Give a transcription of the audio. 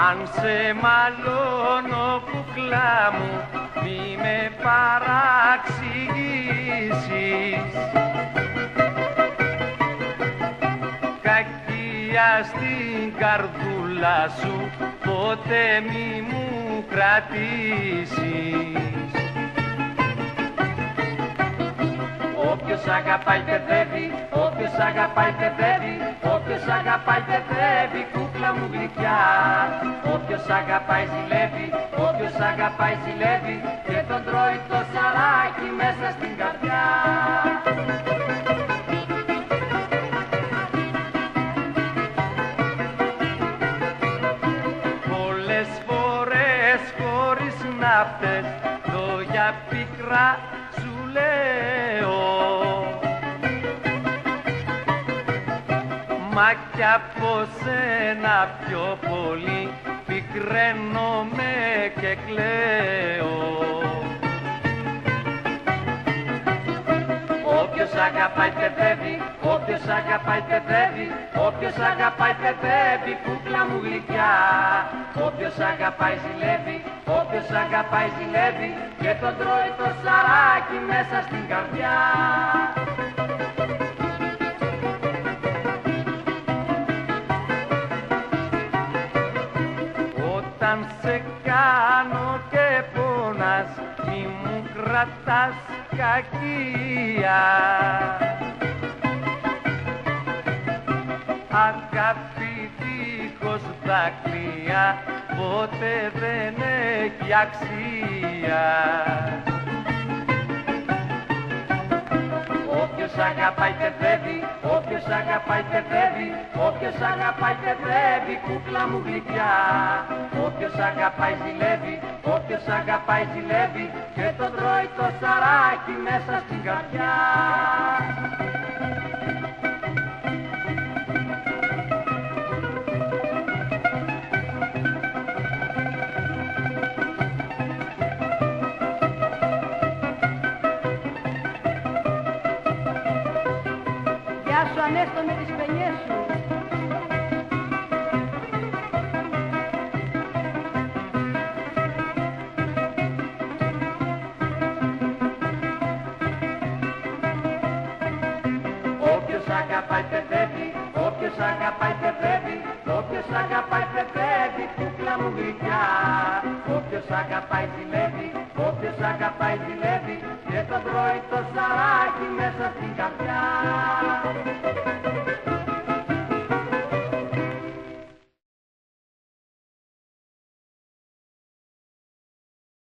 Αν σε μαλώνω κουκλά μου, μη με παραξηγήσεις. Κακία στην καρδούλα σου, ποτέ μη μου κρατήσεις. Όποιος αγαπάει παιδεύει, όποιος αγαπάει παιδεύει, όποιος αγαπάει παιδεύει, κούκλα μου γλυκιά. Όποιος αγαπάει ζηλεύει, όποιος αγαπάει ζηλεύει, και τον τρώει το σαράκι μέσα στην καρδιά. Πολλές φορές χωρίς ναύτες, λόγια πικρά σου λέω, μα κι από σένα πιο πολύ πικραίνομαι και κλαίω. Όποιος αγαπάει παιδεύει, όποιος αγαπάει παιδεύει, όποιος αγαπάει παιδεύει, κούκλα μου γλυκιά. Όποιος αγαπάει ζηλεύει, όποιος αγαπάει ζηλεύει, και τον τρώει το σαράκι μέσα στην καρδιά. Όταν σε κάνω και πόνας, μη μου κρατάς κακία. Αγάπη δίχως δάκρυα ποτέ δεν έχει αξία. Όποιος αγαπάει παιδεύει, όποιος αγαπάει παιδεύει, όποιος αγαπάει παιδεύει, κούκλα μου γλυκιά. Όποιος αγαπάει ζηλεύει, όποιος αγαπάει ζηλεύει, και τον τρώει το σαράκι μέσα στην καρδιά. Γεια σου Ανέστο με τις παινιές σου. Όποιος αγαπάει παιδεύει, όποιος αγαπάει παιδεύει, όποιος αγαπάει παιδεύει, κούκλα μου γλυκιά. Όποιος αγαπάει ζηλεύει, όποιος αγαπάει ζηλεύει, και τον τρώει το σαράκι μέσα στην καρδιά.